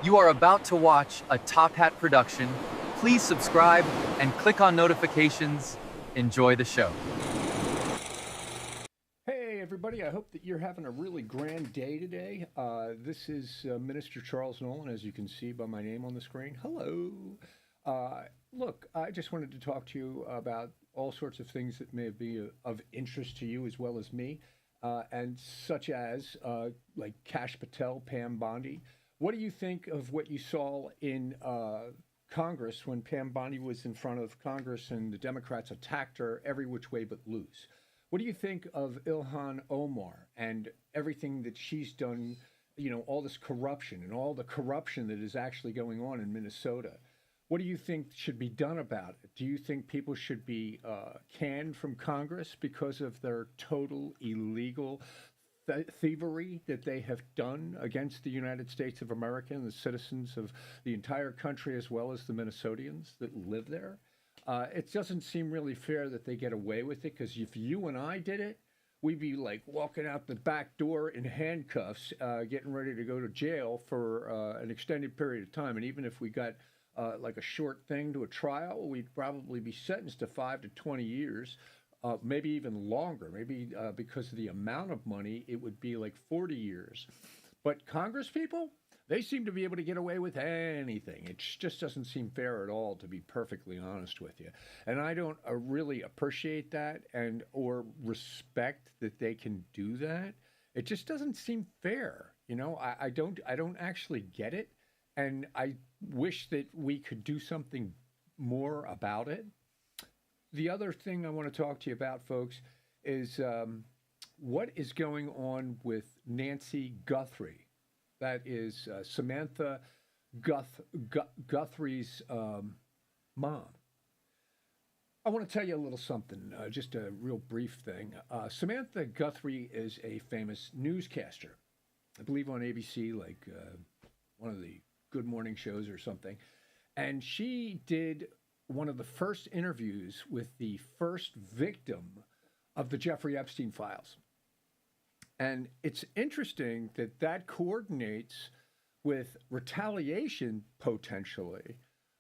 You are about to watch a Top Hat production. Please subscribe and click on notifications. Enjoy the show. Hey, everybody, I hope that you're having a really grand day today. This is Minister Charles Nolan, as you can see by my name on the screen. Hello. Look, I just wanted to talk to you about all sorts of things that may be of interest to you as well as me, and such as like Kash Patel, Pam Bondi. What do you think of what you saw in Congress when Pam Bondi was in front of Congress and the Democrats attacked her every which way but loose? What do you think of Ilhan Omar and everything that she's done? You know, all this corruption and all the corruption that is actually going on in Minnesota. What do you think should be done about it? Do you think people should be canned from Congress because of their total illegal thievery that they have done against the United States of America and the citizens of the entire country, as well as the Minnesotans that live there? It doesn't seem really fair that they get away with it, because if you and I did it, we'd be like walking out the back door in handcuffs, getting ready to go to jail for an extended period of time. And even if we got like a short thing to a trial, we'd probably be sentenced to 5 to 20 years, maybe even longer. Maybe because of the amount of money, it would be like 40 years. But Congress people, they seem to be able to get away with anything. It just doesn't seem fair at all, to be perfectly honest with you. And I don't really appreciate that and or respect that they can do that. It just doesn't seem fair. You know, I don't actually get it. And I wish that we could do something more about it. The other thing I want to talk to you about, folks, is what is going on with Nancy Guthrie. That is Samantha Guthrie's mom. I want to tell you a little something, just a real brief thing. Samantha Guthrie is a famous newscaster, I believe on ABC, like one of the good morning shows or something. And she did one of the first interviews with the first victim of the Jeffrey Epstein files. And it's interesting that that coordinates with retaliation potentially,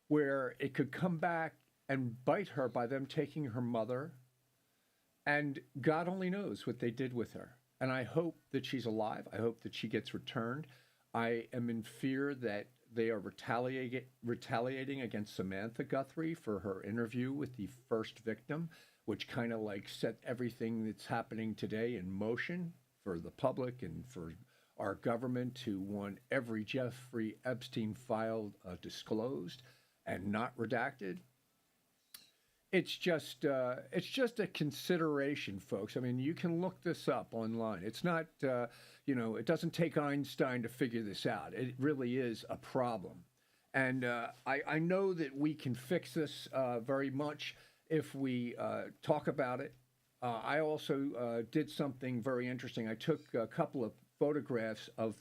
where it could come back and bite her by them taking her mother. And God only knows what they did with her. And I hope that she's alive. I hope that she gets returned. I am in fear that they are retaliating against Samantha Guthrie for her interview with the first victim, which kind of like set everything that's happening today in motion for the public and for our government to want every Jeffrey Epstein file disclosed and not redacted. It's just a consideration, folks. I mean, you can look this up online. It's not it doesn't take Einstein to figure this out. It really is a problem, and I know that we can fix this very much if we talk about it. I also did something very interesting. I took a couple of photographs of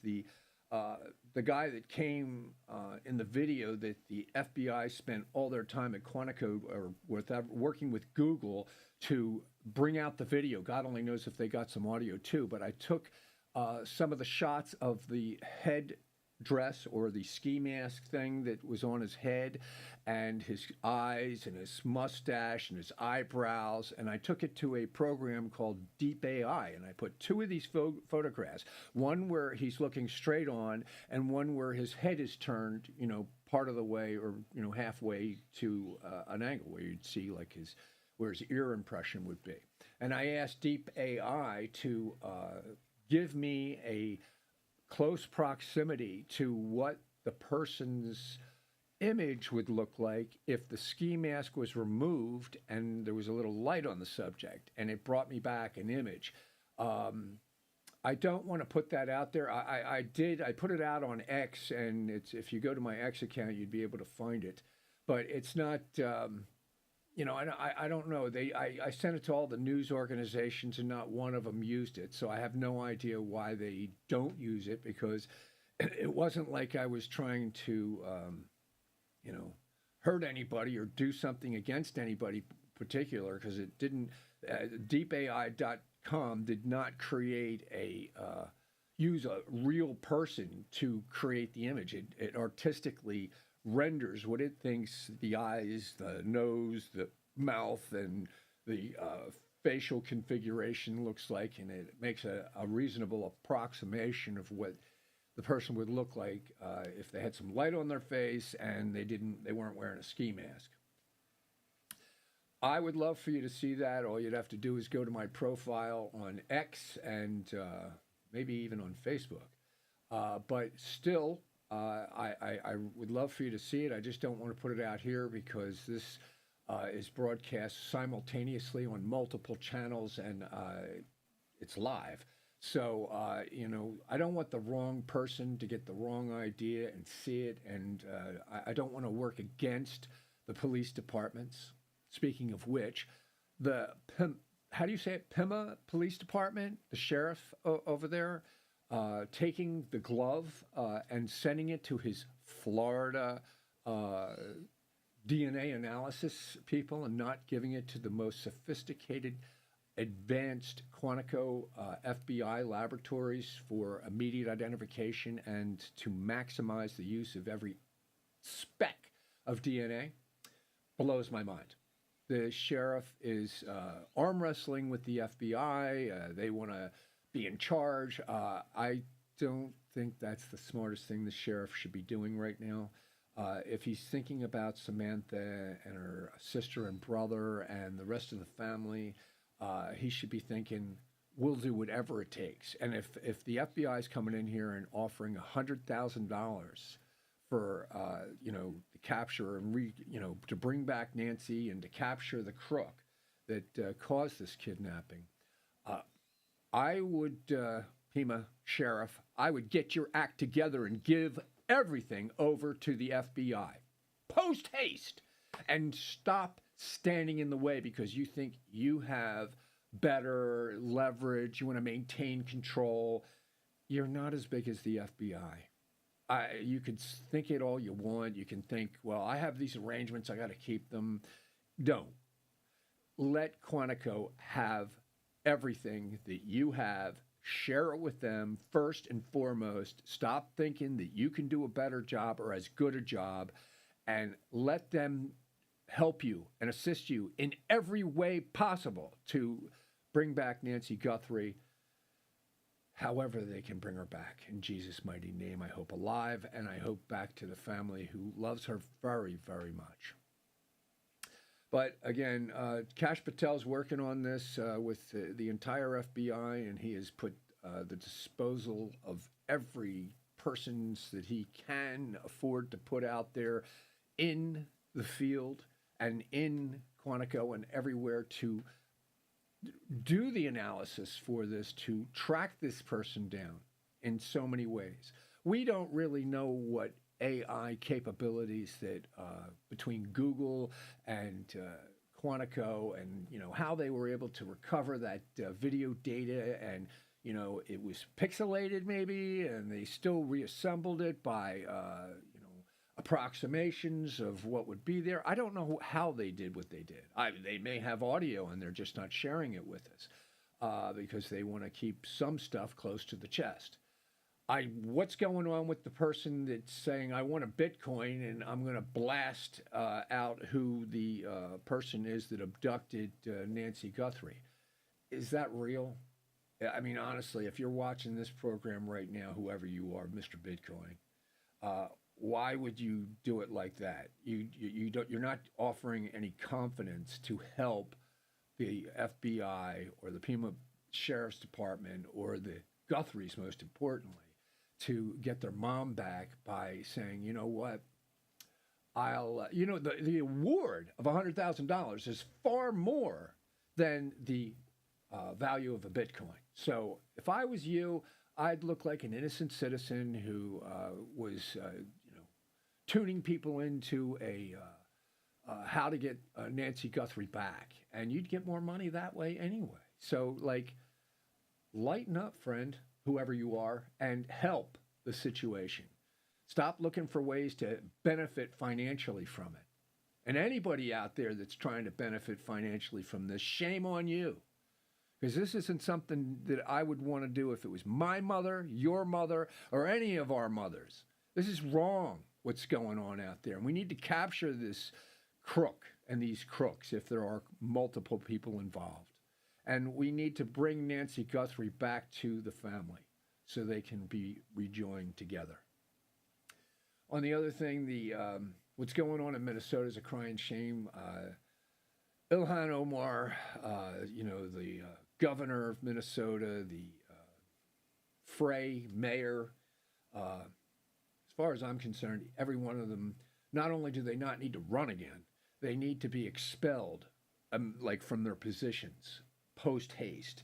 uh, the guy that came in the video that the FBI spent all their time at Quantico or working with Google to bring out the video. God only knows if they got some audio too. But I took some of the shots of the head dress or the ski mask thing that was on his head and his eyes and his mustache and his eyebrows, and I took it to a program called Deep AI, and I put two of these photographs, one where he's looking straight on and one where his head is turned, part of the way or halfway to an angle where you'd see like where his ear impression would be. And I asked Deep AI to give me a close proximity to what the person's image would look like if the ski mask was removed and there was a little light on the subject, and it brought me back an image. Um, I don't want to put that out there. I did. I put it out on X, and it's if you go to my X account, you'd be able to find it. But it's not. I don't know. I sent it to all the news organizations, and not one of them used it. So I have no idea why they don't use it, because it wasn't like I was trying to, you know, hurt anybody or do something against anybody particular, because it didn't. DeepAI.com did not create a use a real person to create the image. It artistically renders what it thinks the eyes, the nose, the mouth, and the facial configuration looks like, and it makes a reasonable approximation of what the person would look like if they had some light on their face and they weren't wearing a ski mask. I would love for you to see that. All you'd have to do is go to my profile on X and maybe even on Facebook. But still, I would love for you to see it. I just don't want to put it out here because this is broadcast simultaneously on multiple channels and it's live. So, I don't want the wrong person to get the wrong idea and see it. And I don't want to work against the police departments. Speaking of which, how do you say it? Pima Police Department, the sheriff over there, taking the glove and sending it to his Florida DNA analysis people and not giving it to the most sophisticated, advanced Quantico FBI laboratories for immediate identification and to maximize the use of every speck of DNA blows my mind. The sheriff is arm wrestling with the FBI. They want to be in charge. I don't think that's the smartest thing the sheriff should be doing right now. If he's thinking about Samantha and her sister and brother and the rest of the family, he should be thinking, we'll do whatever it takes. And if the FBI is coming in here and offering $100,000 for the capture and to bring back Nancy and to capture the crook that caused this kidnapping, I would, Pima Sheriff, I would get your act together and give everything over to the FBI post haste and stop standing in the way because you think you have better leverage, you want to maintain control. You're not as big as the FBI. You could think it all you want. You can think, well, I have these arrangements, I got to keep them. Don't. Let Quantico have everything that you have. Share it with them first and foremost. Stop thinking that you can do a better job or as good a job, and let them help you and assist you in every way possible to bring back Nancy Guthrie, however they can bring her back. In Jesus' mighty name, I hope alive, and I hope back to the family who loves her very, very much. But again, Kash Patel's working on this with the entire FBI, and he has put the disposal of every persons that he can afford to put out there in the field and in Quantico and everywhere to do the analysis for this, to track this person down in so many ways. We don't really know what AI capabilities that between Google and Quantico and how they were able to recover that video data, and it was pixelated maybe, and they still reassembled it by approximations of what would be there. I don't know how they did what they did. They may have audio and they're just not sharing it with us because they want to keep some stuff close to the chest. What's going on with the person that's saying, I want a Bitcoin and I'm going to blast out who the person is that abducted Nancy Guthrie? Is that real? I mean, honestly, if you're watching this program right now, whoever you are, Mr. Bitcoin, why would you do it like that? You're not offering any confidence to help the FBI or the Pima Sheriff's Department or the Guthries, most importantly, to get their mom back by saying, you know what, I'll, the award of $100,000 is far more than the value of a Bitcoin. So if I was you, I'd look like an innocent citizen who was, tuning people into how to get Nancy Guthrie back, and you'd get more money that way anyway. So, lighten up, friend, whoever you are, and help the situation. Stop looking for ways to benefit financially from it. And anybody out there that's trying to benefit financially from this, shame on you. because this isn't something that I would want to do if it was my mother, your mother, or any of our mothers. This is wrong, what's going on out there. And we need to capture this crook and these crooks if there are multiple people involved. And we need to bring Nancy Guthrie back to the family so they can be rejoined together. On the other thing, what's going on in Minnesota is a crying shame. Ilhan Omar, the governor of Minnesota, the Frey mayor, as far as I'm concerned, every one of them, not only do they not need to run again, they need to be expelled, from their positions, post haste.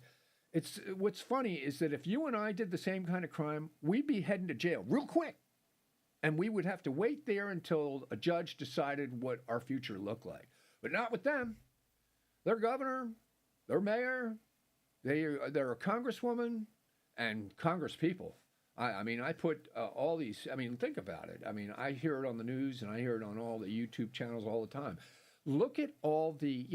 What's funny is that if you and I did the same kind of crime, we'd be heading to jail real quick. And we would have to wait there until a judge decided what our future looked like. But not with them. Their governor, their mayor, they're a congresswoman and congresspeople. I put all these, think about it. I hear it on the news and I hear it on all the YouTube channels all the time. Look at all the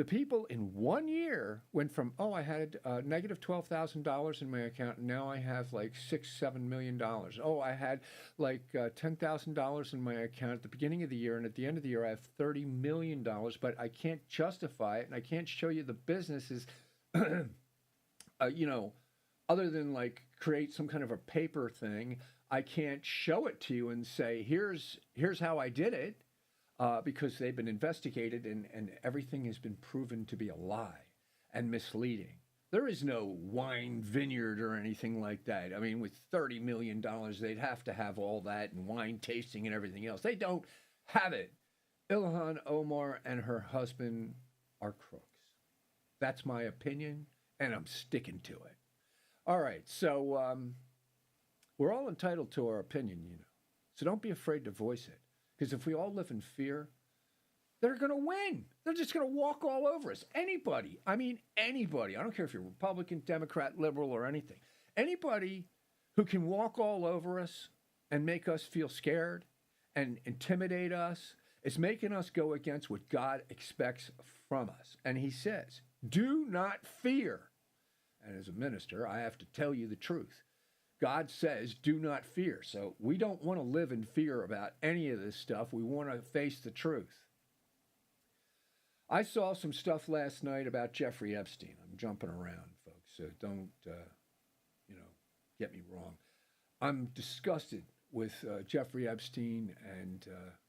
people in 1 year went from, I had negative $12,000 in my account, and now I have like $6-7 million. I had like $10,000 in my account at the beginning of the year, and at the end of the year I have $30 million, but I can't justify it, and I can't show you the businesses, other than like create some kind of a paper thing. I can't show it to you and say, here's how I did it. Because they've been investigated and everything has been proven to be a lie and misleading. There is no wine vineyard or anything like that. With $30 million, they'd have to have all that and wine tasting and everything else. They don't have it. Ilhan Omar and her husband are crooks. That's my opinion, and I'm sticking to it. All right, so we're all entitled to our opinion, So don't be afraid to voice it. Because if we all live in fear, they're going to win. They're just going to walk all over us. Anybody. Anybody. I don't care if you're Republican, Democrat, liberal, or anything. Anybody who can walk all over us and make us feel scared and intimidate us is making us go against what God expects from us. And he says, do not fear. And as a minister, I have to tell you the truth. God says, do not fear. So we don't want to live in fear about any of this stuff. We want to face the truth. I saw some stuff last night about Jeffrey Epstein. I'm jumping around, folks, so don't, get me wrong. I'm disgusted with Jeffrey Epstein and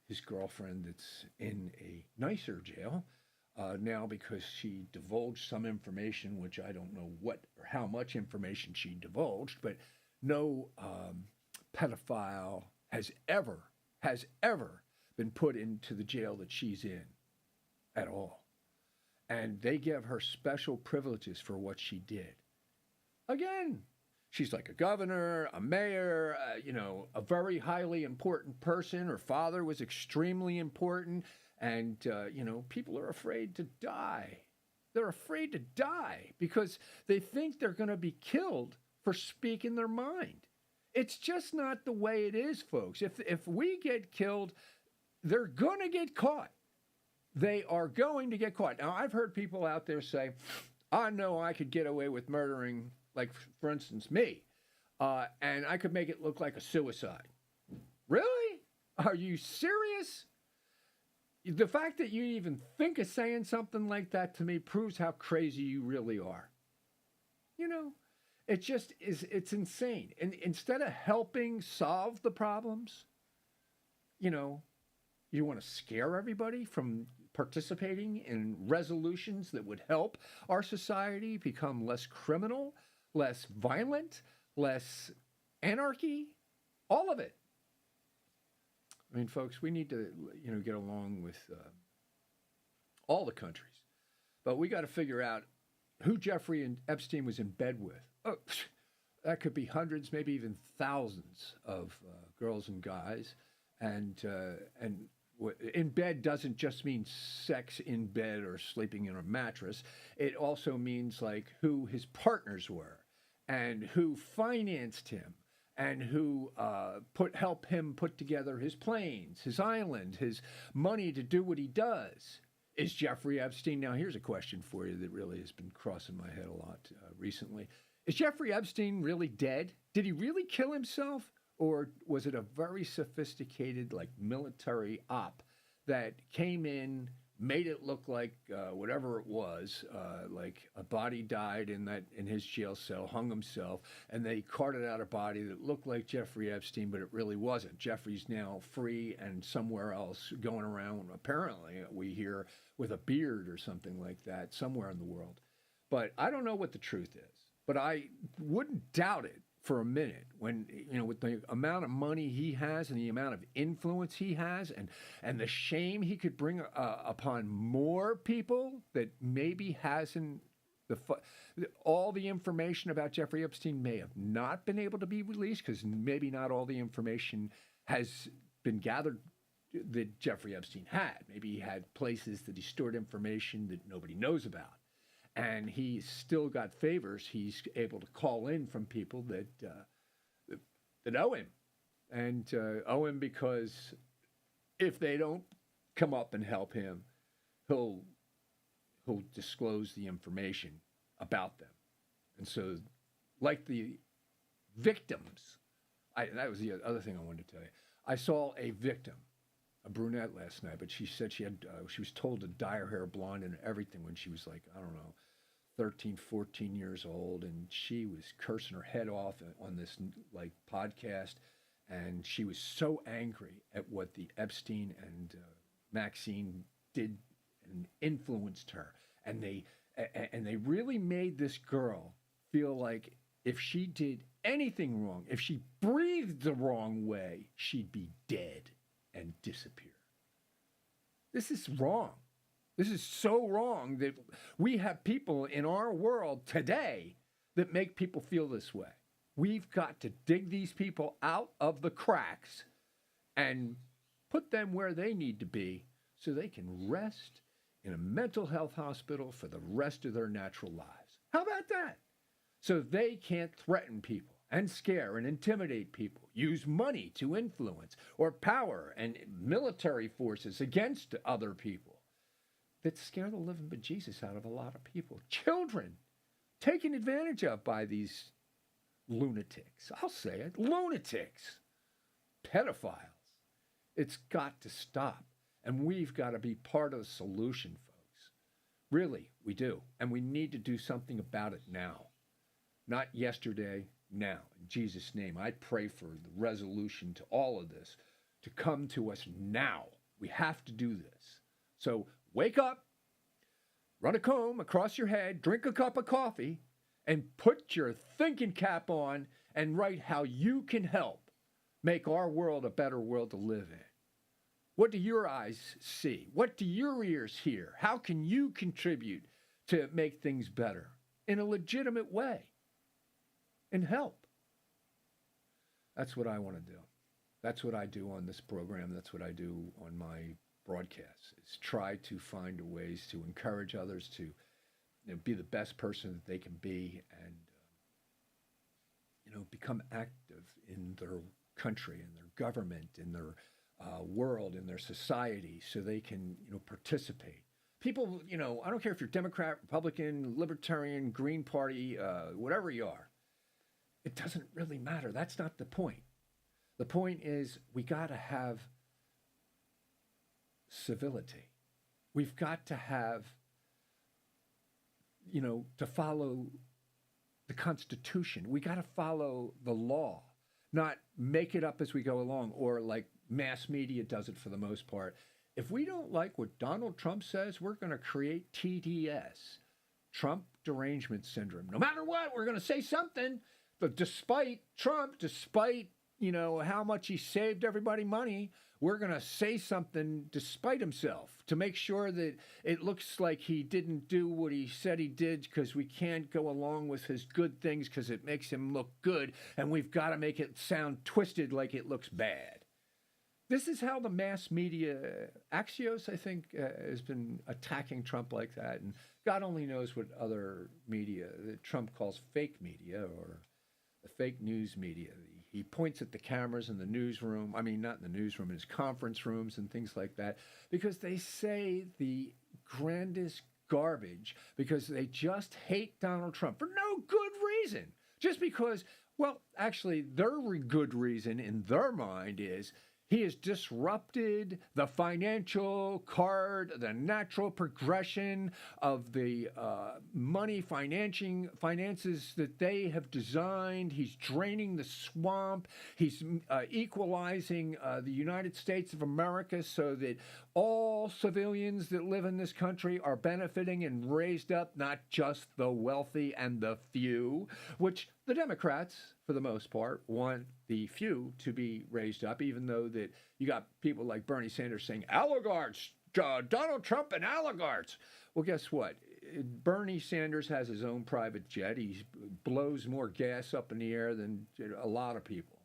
his girlfriend that's in a nicer jail now because she divulged some information, which I don't know what or how much information she divulged, but no pedophile has ever been put into the jail that she's in at all. And they give her special privileges for what she did. Again, she's like a governor, a mayor, a very highly important person. Her father was extremely important. And, people are afraid to die. They're afraid to die because they think they're going to be killed for speaking their mind. It's just not the way it is, folks. If we get killed, they're going to get caught. They are going to get caught. Now, I've heard people out there say, I know I could get away with murdering, like, for instance, me, and I could make it look like a suicide. Really? Are you serious? The fact that you even think of saying something like that to me proves how crazy you really are. It just is, it's insane. And instead of helping solve the problems, you want to scare everybody from participating in resolutions that would help our society become less criminal, less violent, less anarchy, all of it. Folks, we need to, get along with all the countries. But we got to figure out who Jeffrey Epstein was in bed with. Oh, that could be hundreds, maybe even thousands of girls and guys. And in bed doesn't just mean sex in bed or sleeping in a mattress. It also means like who his partners were and who financed him and who helped him put together his planes, his island, his money to do what he does. Is Jeffrey Epstein, now here's a question for you that really has been crossing my head a lot recently. Is Jeffrey Epstein really dead? Did he really kill himself? Or was it a very sophisticated, like, military op that came in, made it look like whatever it was, like a body died in his jail cell, hung himself, and they carted out a body that looked like Jeffrey Epstein, but it really wasn't. Jeffrey's now free and somewhere else, going around, apparently, we hear, with a beard or something like that, somewhere in the world. But I don't know what the truth is. But I wouldn't doubt it for a minute when, with the amount of money he has and the amount of influence he has and the shame he could bring upon more people that maybe hasn't, all the information about Jeffrey Epstein may have not been able to be released because maybe not all the information has been gathered that Jeffrey Epstein had. Maybe he had places that he stored information that nobody knows about. And he's still got favors. He's able to call in from people that owe him, and owe him because if they don't come up and help him, he'll disclose the information about them. And so, like the victims, that was the other thing I wanted to tell you. I saw a victim, a brunette, last night, but she said she was told to dye her hair blonde and everything when she was like, I don't know, 13, 14 years old, and she was cursing her head off on this like podcast, and she was so angry at what the Epstein and Maxine did and influenced her, and they really made this girl feel like if she did anything wrong, if she breathed the wrong way, she'd be dead and disappear. This is wrong. This is so wrong that we have people in our world today that make people feel this way. We've got to dig these people out of the cracks and put them where they need to be so they can rest in a mental health hospital for the rest of their natural lives. How about that? So they can't threaten people and scare and intimidate people, use money to influence, or power and military forces against other people that scare the living bejesus out of a lot of people. Children taken advantage of by these lunatics. I'll say it, lunatics, pedophiles. It's got to stop. And we've got to be part of the solution, folks. Really, we do. And we need to do something about it now. Not yesterday, now. In Jesus' name, I pray for the resolution to all of this to come to us now. We have to do this. So wake up, run a comb across your head, drink a cup of coffee, and put your thinking cap on and write how you can help make our world a better world to live in. What do your eyes see? What do your ears hear? How can you contribute to make things better in a legitimate way and help? That's what I want to do. That's what I do on this program. That's what I do on my broadcasts, is try to find ways to encourage others to be the best person that they can be and become active in their country, in their government, in their world, in their society, so they can participate. People, I don't care if you're Democrat, Republican, Libertarian, Green Party, whatever you are, it doesn't really matter. That's not the point. The point is we got to have civility. We've got to have, to follow the Constitution. We got to follow the law, not make it up as we go along, or like mass media does it for the most part. If we don't like what Donald Trump says, we're going to create TDS, Trump derangement syndrome. No matter what, we're going to say something. But despite Trump, despite how much he saved everybody money, we're going to say something despite himself to make sure that it looks like he didn't do what he said he did, because we can't go along with his good things because it makes him look good, and we've got to make it sound twisted like it looks bad. This is how the mass media, Axios, I think, has been attacking Trump like that, and God only knows what other media that Trump calls fake media, or the fake news media. He points at the cameras in the newsroom. I mean, not in the newsroom, in his conference rooms and things like that, because they say the grandest garbage because they just hate Donald Trump for no good reason. Just because, well, actually, their good reason in their mind is he has disrupted the financial card, the natural progression of the finances that they have designed. He's draining the swamp. He's equalizing the United States of America so that all civilians that live in this country are benefiting and raised up, not just the wealthy and the few, which the Democrats, for the most part, want the few to be raised up, even though that you got people like Bernie Sanders saying, oligarchs, Donald Trump and oligarchs. Well, guess what? Bernie Sanders has his own private jet. He blows more gas up in the air than a lot of people.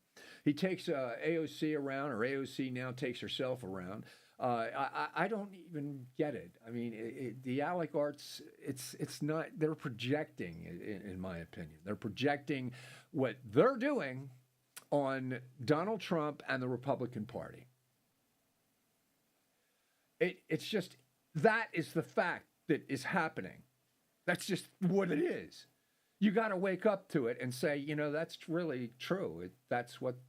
He takes AOC around, or AOC now takes herself around. I don't even get it. I mean, the oligarchs, it's not, they're projecting, in my opinion. They're projecting what they're doing on Donald Trump and the Republican Party. It's just, that is the fact that is happening. That's just what it is. You got to wake up to it and say, that's really true. That's what's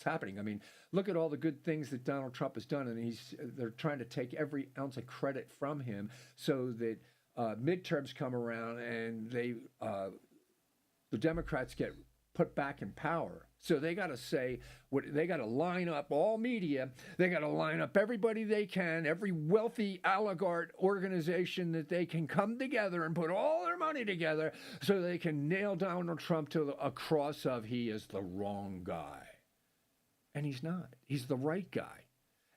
happening. I mean, look at all the good things that Donald Trump has done, and they're trying to take every ounce of credit from him so that midterms come around and the Democrats get put back in power. So they got to say, they got to line up all media. They got to line up everybody they can, every wealthy oligarch organization that they can come together and put all their money together so they can nail Donald Trump to a cross of he is the wrong guy. And he's not. He's the right guy.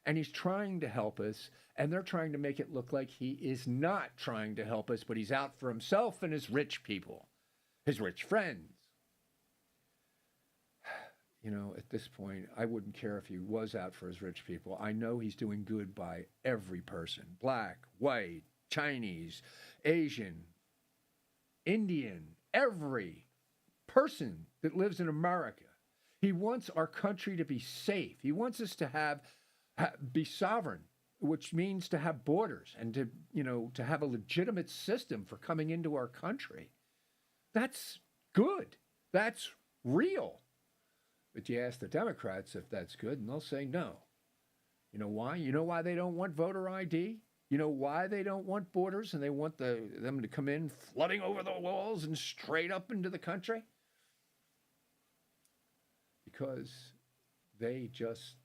And he's trying to help us, and they're trying to make it look like he is not trying to help us, but he's out for himself and his rich people, his rich friends. At this point, I wouldn't care if he was out for his rich people. I know he's doing good by every person, black, white, Chinese, Asian, Indian, every person that lives in America. He wants our country to be safe. He wants us to be sovereign, which means to have borders and to have a legitimate system for coming into our country. That's good. That's real. But you ask the Democrats if that's good, and they'll say no. You know why? You know why they don't want voter ID? You know why they don't want borders and they want them to come in flooding over the walls and straight up into the country? Because they just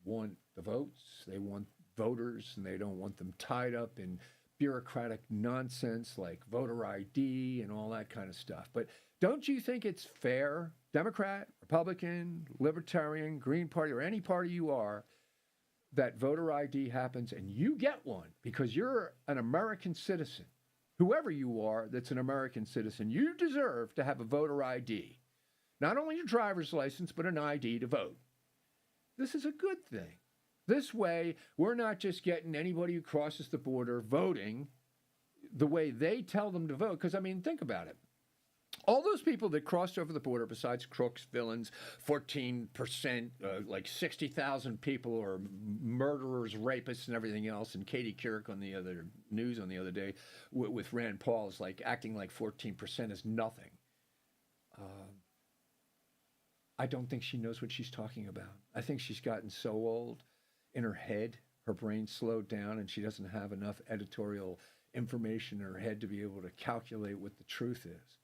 want the votes. They want voters, and they don't want them tied up in bureaucratic nonsense like voter ID and all that kind of stuff. But don't you think it's fair, Democrat, Republican, Libertarian, Green Party, or any party you are, that voter ID happens and you get one because you're an American citizen? Whoever you are that's an American citizen, you deserve to have a voter ID. Not only your driver's license, but an ID to vote. This is a good thing. This way, we're not just getting anybody who crosses the border voting the way they tell them to vote. Because, I mean, think about it. All those people that crossed over the border, besides crooks, villains, 14%, like 60,000 people are murderers, rapists, and everything else. And Katie Couric on the other news on the other day with Rand Paul is like acting like 14% is nothing. I don't think she knows what she's talking about. I think she's gotten so old in her head, her brain slowed down, and she doesn't have enough editorial information in her head to be able to calculate what the truth is.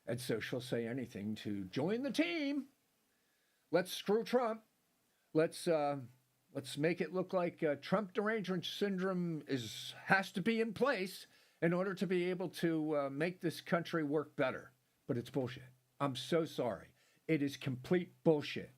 And so she'll say anything to join the team. Let's screw Trump. Let's make it look like Trump derangement syndrome has to be in place in order to be able to make this country work better. But it's bullshit. I'm so sorry. It is complete bullshit.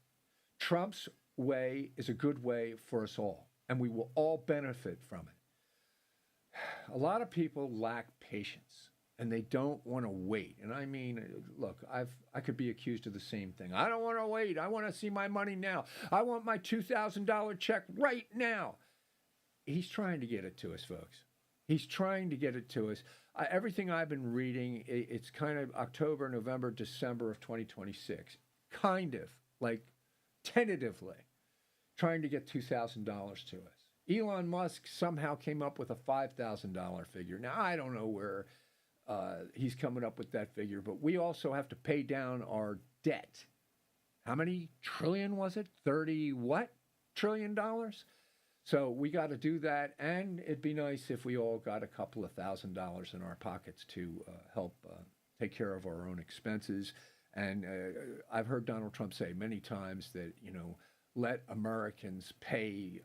Trump's way is a good way for us all, and we will all benefit from it. A lot of people lack patience, and they don't want to wait. And I mean, look, I could be accused of the same thing. I don't want to wait. I want to see my money now. I want my $2,000 check right now. He's trying to get it to us, folks. He's trying to get it to us. Everything I've been reading, it's kind of October, November, December of 2026. Kind of, like tentatively, trying to get $2,000 to us. Elon Musk somehow came up with a $5,000 figure. Now, I don't know where he's coming up with that figure, but we also have to pay down our debt. How many trillion was it? 30 what trillion dollars? So we got to do that, and it'd be nice if we all got a couple of $1,000s in our pockets to help take care of our own expenses. And I've heard Donald Trump say many times that, let Americans pay,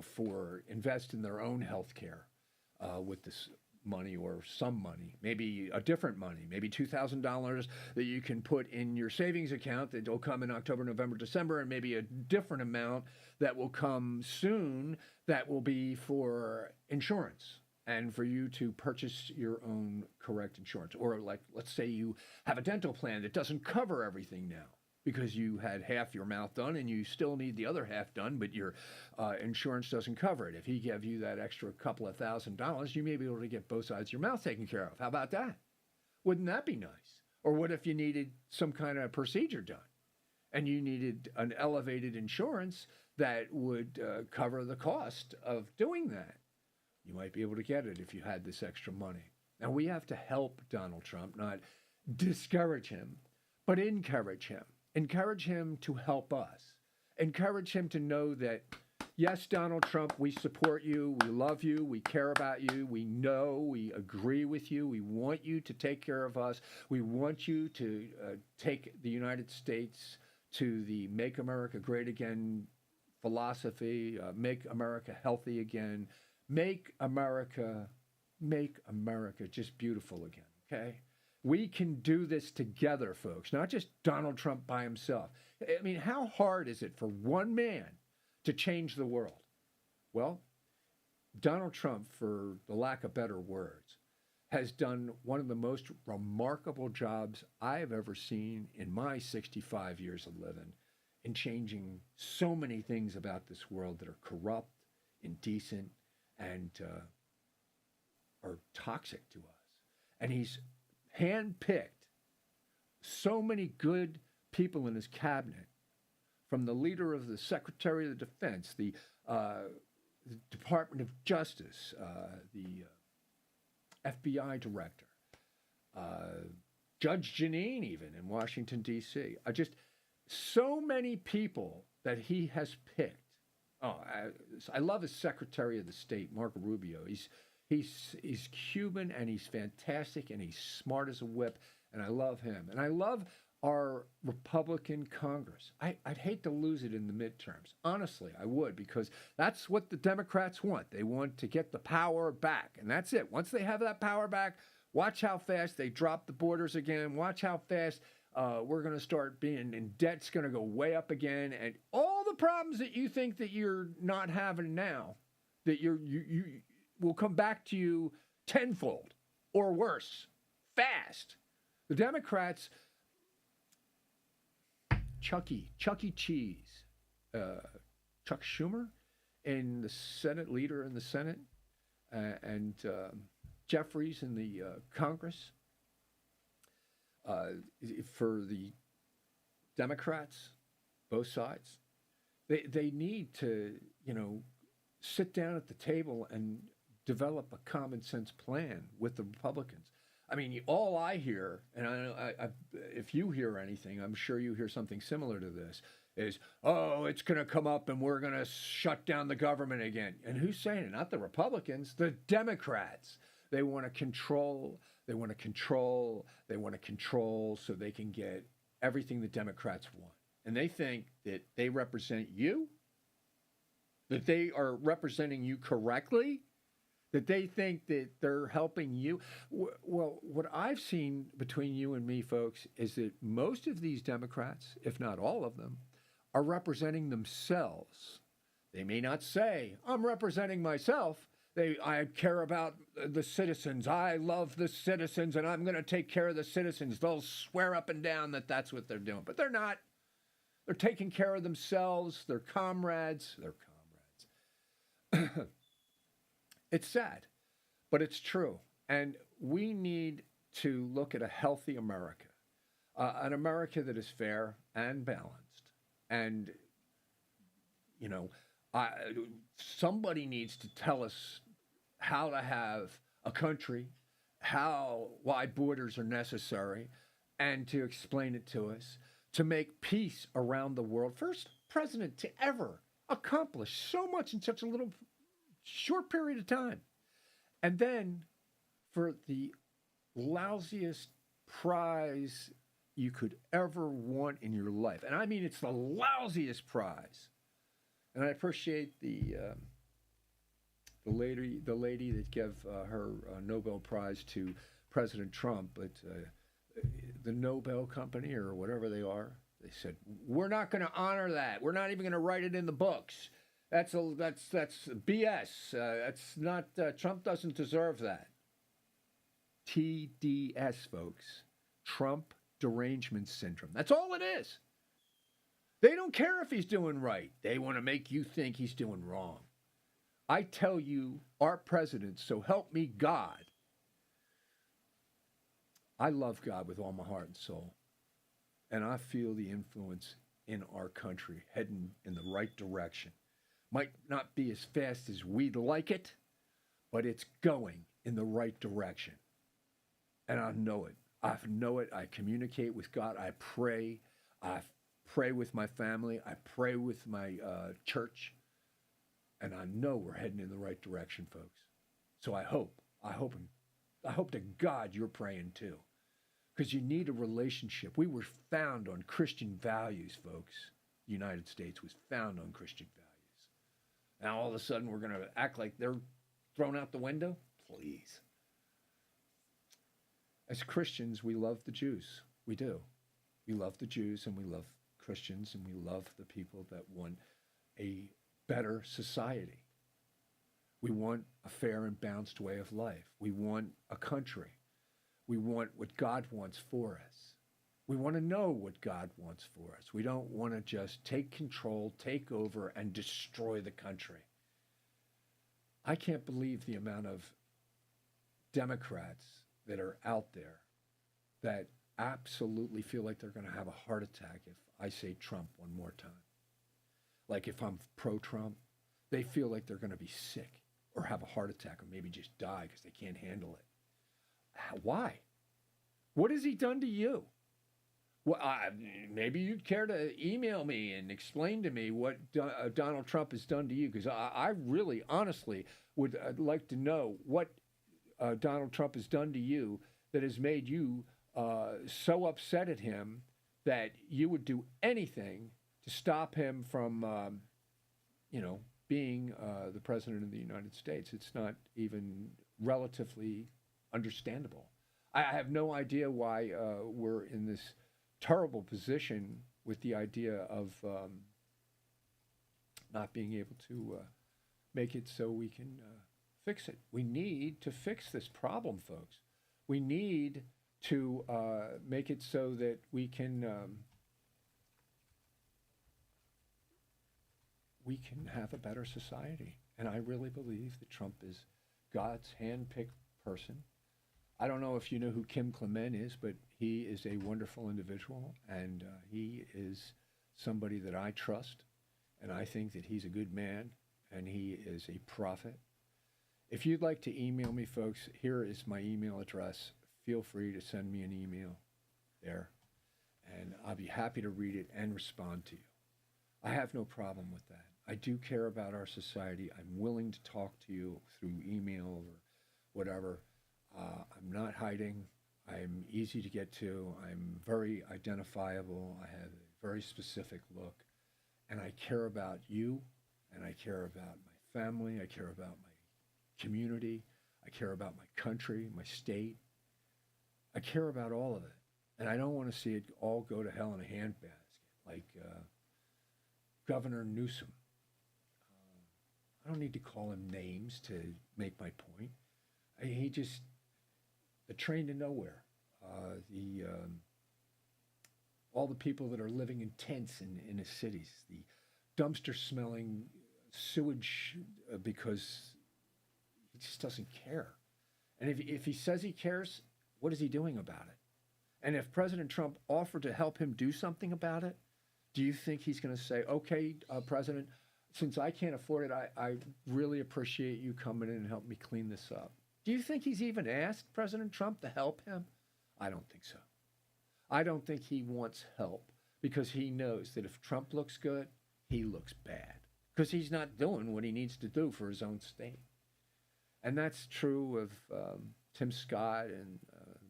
for invest in their own health care with this money or some money, maybe a different money, maybe $2,000 that you can put in your savings account that will come in October, November, December, and maybe a different amount that will come soon that will be for insurance and for you to purchase your own correct insurance. Or like, let's say you have a dental plan that doesn't cover everything now because you had half your mouth done and you still need the other half done, but your insurance doesn't cover it. If he gave you that extra couple of $1,000, you may be able to get both sides of your mouth taken care of. How about that? Wouldn't that be nice? Or what if you needed some kind of procedure done and you needed an elevated insurance that would cover the cost of doing that? You might be able to get it if you had this extra money. Now, we have to help Donald Trump, not discourage him, but encourage him. Encourage him to help us. Encourage him to know that, yes, Donald Trump, we support you, we love you, we care about you, we know, we agree with you, we want you to take care of us, we want you to take the United States to the Make America Great Again philosophy, make America healthy again, make America just beautiful again, okay? We can do this together, folks, not just Donald Trump by himself. I mean, how hard is it for one man to change the world? Well, Donald Trump, for the lack of better words, has done one of the most remarkable jobs I've ever seen in my 65 years of living in changing so many things about this world that are corrupt, indecent, and are toxic to us. And he's handpicked so many good people in his cabinet, from the leader of the Secretary of the Defense, the Department of Justice, the FBI director, Judge Jeanine, even in Washington, D.C. Just so many people that he has picked. Oh, I love his Secretary of the State, Marco Rubio. He's Cuban, and he's fantastic, and he's smart as a whip, and I love him. And I love our Republican Congress. I'd hate to lose it in the midterms. Honestly, I would, because that's what the Democrats want. They want to get the power back, and that's it. Once they have that power back, watch how fast they drop the borders again. Watch how fast we're going to start being in debt's going to go way up again, and all the problems that you think that you're not having now, that you will come back to you tenfold or worse, fast. The Democrats, Chuck E. Cheese, Chuck Schumer, in the Senate, leader in the Senate, and Jeffries in the Congress. For the Democrats, both sides, they need to, sit down at the table and develop a common sense plan with the Republicans. I mean, all I hear, and I if you hear anything, I'm sure you hear something similar to this, is, oh, it's going to come up and we're going to shut down the government again. And who's saying it? Not the Republicans, the Democrats. They want to control, so they can get everything the Democrats want. And they think that they represent you, that they are representing you correctly, that they think that they're helping you. Well, what I've seen between you and me, folks, is that most of these Democrats, if not all of them, are representing themselves. They may not say, I'm representing myself. I care about the citizens. I love the citizens, and I'm going to take care of the citizens. They'll swear up and down that that's what they're doing, but they're not. They're taking care of themselves. They're comrades. It's sad, but it's true. And we need to look at a healthy America, an America that is fair and balanced. And, I, somebody needs to tell us how to have a country, why borders are necessary, and to explain it to us, to make peace around the world. First president to ever accomplish so much in such a little short period of time. And then for the lousiest prize you could ever want in your life. And I mean, it's the lousiest prize. And I appreciate the lady that gave her Nobel Prize to President Trump, but the Nobel Company or whatever they are, they said, we're not going to honor that. We're not even going to write it in the books. That's BS. That's not. Trump doesn't deserve that. TDS, folks. Trump derangement syndrome. That's all it is. They don't care if he's doing right. They want to make you think he's doing wrong. I tell you, our president, so help me God. I love God with all my heart and soul. And I feel the influence in our country heading in the right direction. Might not be as fast as we'd like it, but it's going in the right direction. And I know it. I know it. I communicate with God. I pray. I pray with my family. I pray with my church. And I know we're heading in the right direction, folks. So I hope to God you're praying too. Because you need a relationship. We were found on Christian values, folks. The United States was found on Christian values. Now all of a sudden we're going to act like they're thrown out the window? Please. As Christians, we love the Jews. We do. We love the Jews and we love Christians and we love the people that want a better society. We want a fair and balanced way of life. We want a country. We want what God wants for us. We want to know what God wants for us. We don't want to just take control, take over, and destroy the country. I can't believe the amount of Democrats that are out there that absolutely feel like they're going to have a heart attack if I say Trump one more time. Like if I'm pro-Trump, they feel like they're going to be sick or have a heart attack or maybe just die because they can't handle it. Why? What has he done to you? Well, maybe you'd care to email me and explain to me what Donald Trump has done to you, because I really, honestly, would like to know what Donald Trump has done to you that has made you so upset at him that you would do anything to stop him from, being the president of the United States. It's not even relatively understandable. I have no idea why we're in this terrible position with the idea of not being able to make it so we can fix it. We need to fix this problem, folks. We need to make it so that we can have a better society. And I really believe that Trump is God's hand-picked person. I don't know if you know who Kim Clement is, but he is a wonderful individual, and he is somebody that I trust, and I think that he's a good man, and he is a prophet. If you'd like to email me, folks, here is my email address. Feel free to send me an email there, and I'll be happy to read it and respond to you. I have no problem with that. I do care about our society. I'm willing to talk to you through email or whatever. I'm not hiding. I'm easy to get to. I'm very identifiable. I have a very specific look. And I care about you, and I care about my family. I care about my community. I care about my country, my state. I care about all of it. And I don't want to see it all go to hell in a handbasket, like Governor Newsom. I don't need to call him names to make my point. He just, the train to nowhere. All the people that are living in tents in the cities, the dumpster-smelling sewage because he just doesn't care. And if he says he cares, what is he doing about it? And if President Trump offered to help him do something about it, do you think he's going to say, okay, President, since I can't afford it, I really appreciate you coming in and helping me clean this up. Do you think he's even asked President Trump to help him? I don't think so. I don't think he wants help because he knows that if Trump looks good, he looks bad because he's not doing what he needs to do for his own state. And that's true of Tim Scott and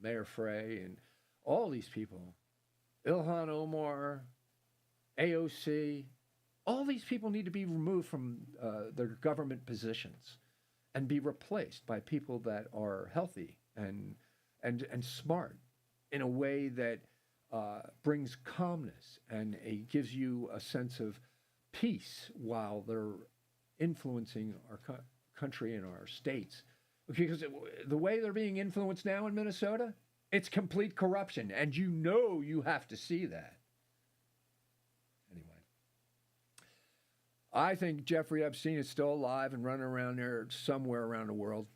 Mayor Frey and all these people. Ilhan Omar, AOC, all these people need to be removed from their government positions and be replaced by people that are healthy and smart in a way that brings calmness and gives you a sense of peace while they're influencing our country and our states. Because the way they're being influenced now in Minnesota, it's complete corruption, and you have to see that. Anyway, I think Jeffrey Epstein is still alive and running around there somewhere around the world.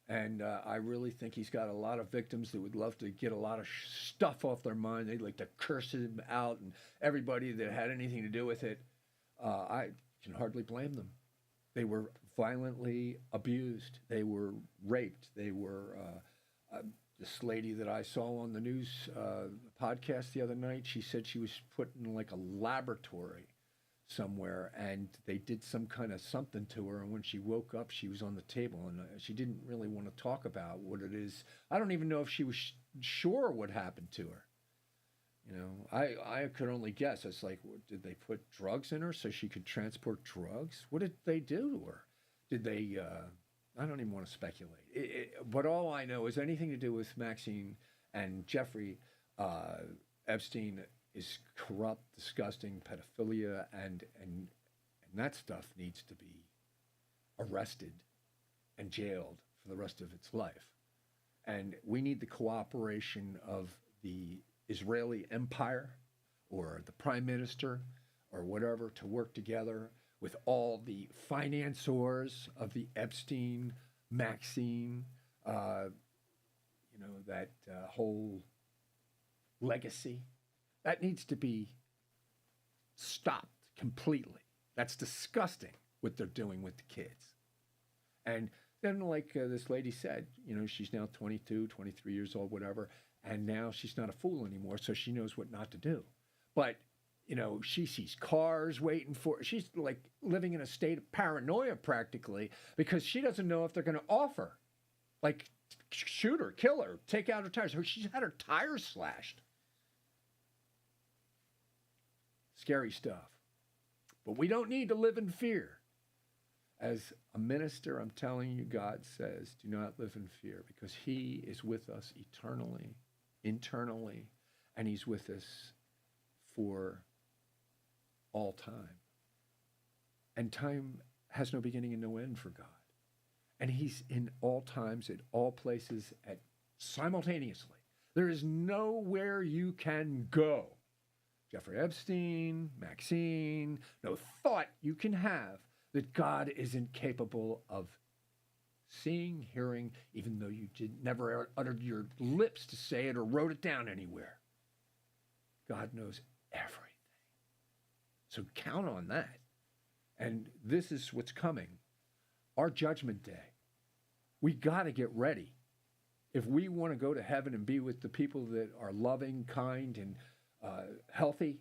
And I really think he's got a lot of victims that would love to get a lot of stuff off their mind. They'd like to curse him out and everybody that had anything to do with it. I can hardly blame them. They were violently abused. They were raped. They were, this lady that I saw on the news podcast the other night, she said she was put in like a laboratory somewhere and they did some kind of something to her, and when she woke up she was on the table, and she didn't really want to talk about what it is. I don't even know if she was sure what happened to her. You know, I could only guess. It's like, did they put drugs in her so she could transport drugs? What did they do to her? Did they I don't even want to speculate, but all I know is anything to do with Maxine and Jeffrey Epstein is corrupt, disgusting, pedophilia, and that stuff needs to be arrested and jailed for the rest of its life. And we need the cooperation of the Israeli empire or the prime minister or whatever to work together with all the financiers of the Epstein, Maxine, that whole legacy. That needs to be stopped completely. That's disgusting what they're doing with the kids. And then like this lady said, she's now 22, 23 years old, whatever, and now she's not a fool anymore, so she knows what not to do. But, she sees cars waiting for her. She's like living in a state of paranoia practically because she doesn't know if they're going to offer, like shoot her, kill her, take out her tires. She's had her tires slashed. Scary stuff. But we don't need to live in fear. As a minister, I'm telling you, God says, do not live in fear because he is with us eternally, internally, and he's with us for all time. And time has no beginning and no end for God. And he's in all times, at all places, simultaneously. There is nowhere you can go, Jeffrey Epstein, Maxine, no thought you can have that God isn't capable of seeing, hearing, even though you never uttered your lips to say it or wrote it down anywhere. God knows everything. So count on that. And this is what's coming. Our judgment day. We got to get ready. If we want to go to heaven and be with the people that are loving, kind, and healthy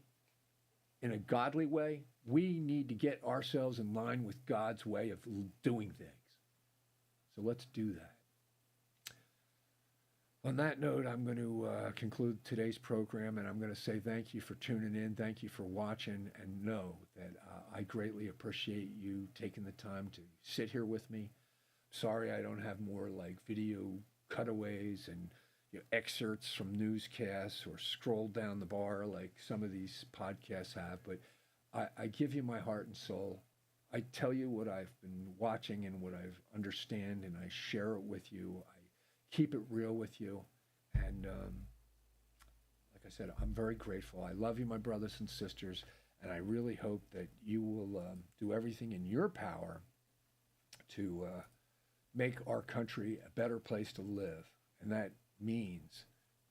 in a godly way, we need to get ourselves in line with God's way of doing things. So let's do that. On that note, I'm going to conclude today's program, and I'm going to say thank you for tuning in. Thank you for watching, and know that I greatly appreciate you taking the time to sit here with me. Sorry I don't have more like video cutaways and excerpts from newscasts or scroll down the bar like some of these podcasts have, but I give you my heart and soul. I tell you what I've been watching and what I understand, and I share it with you. I keep it real with you, and like I said, I'm very grateful. I love you, my brothers and sisters, and I really hope that you will do everything in your power to make our country a better place to live, and that means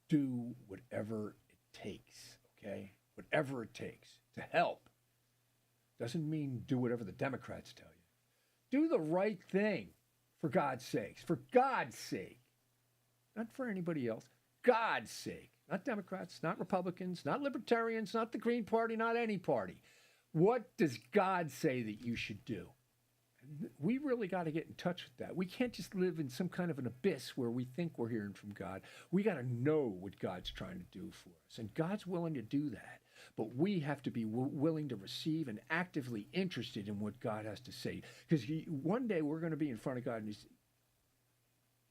do whatever it takes, okay? Whatever it takes to help Doesn't mean do whatever the Democrats tell you. Do the right thing, for God's sakes. For God's sake. Not for anybody else. God's sake. Not Democrats, not Republicans, not Libertarians, not the Green Party, not any party. What does God say that you should do? We really got to get in touch with that. We can't just live in some kind of an abyss where we think we're hearing from God. We got to know what God's trying to do for us. And God's willing to do that. But we have to be willing to receive and actively interested in what God has to say. Because one day we're going to be in front of God and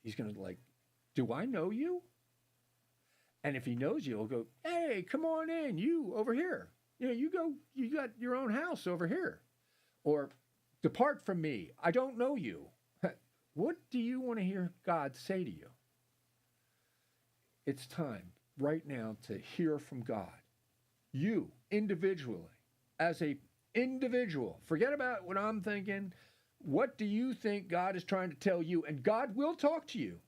he's going to do I know you? And if he knows you, he'll go, hey, come on in, you over here. You got your own house over here. Or depart from me, I don't know you. What do you want to hear God say to you? It's time right now to hear from God. You, individually, as a individual, forget about what I'm thinking. What do you think God is trying to tell you? And God will talk to you.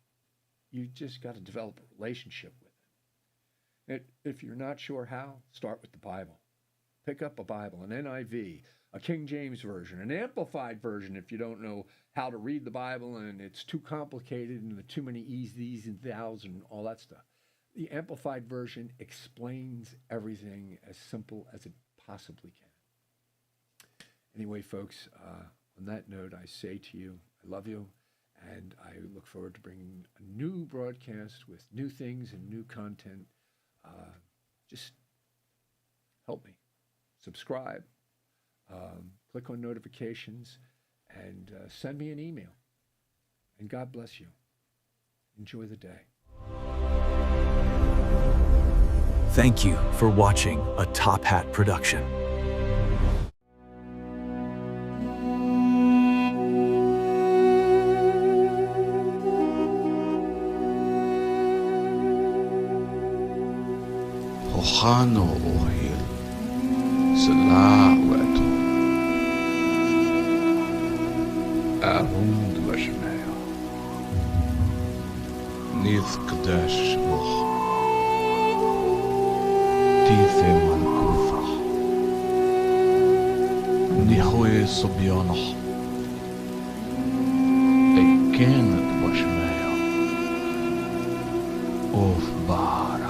You just got to develop a relationship with him. If you're not sure how, start with the Bible. Pick up a Bible, an NIV, a King James Version, an Amplified Version if you don't know how to read the Bible and it's too complicated and too many E's, these, and thous and all that stuff. The Amplified Version explains everything as simple as it possibly can. Anyway, folks, on that note, I say to you, I love you, and I look forward to bringing a new broadcast with new things and new content. Just help me. Subscribe, click on notifications, and send me an email. And God bless you. Enjoy the day. Thank you for watching a Top Hat production. Ohano ohil, salawetu, arund vashmeya, nith kadesh moch, tithe malkufa, nihoe sobionach, ekenet vashmeya, of bara.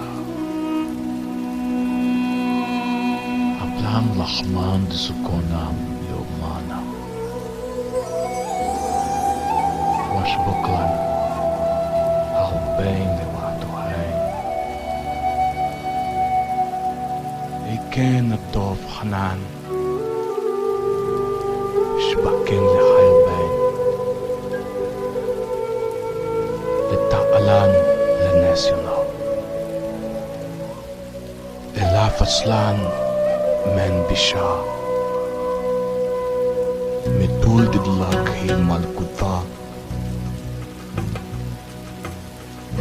Am Lachman de Sukonam Yomana Washboklan Albein de Watohei Iken Tov Hanan Shbakin de Hailbein Leta'alan Lenational Elafaslan من بشا متولد الله مالكوتا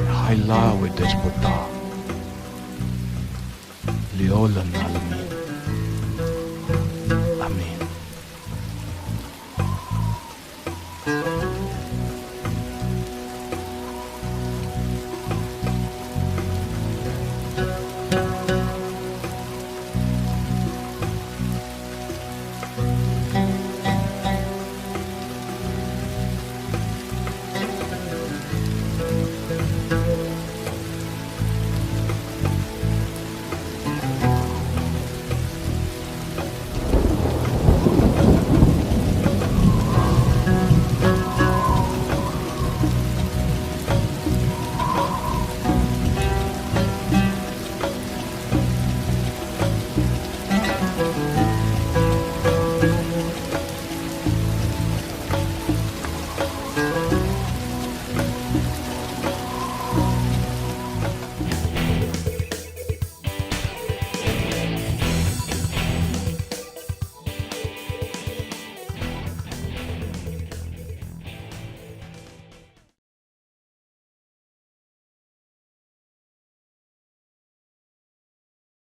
هايلا ودجبوتا ليولا نالمين آمين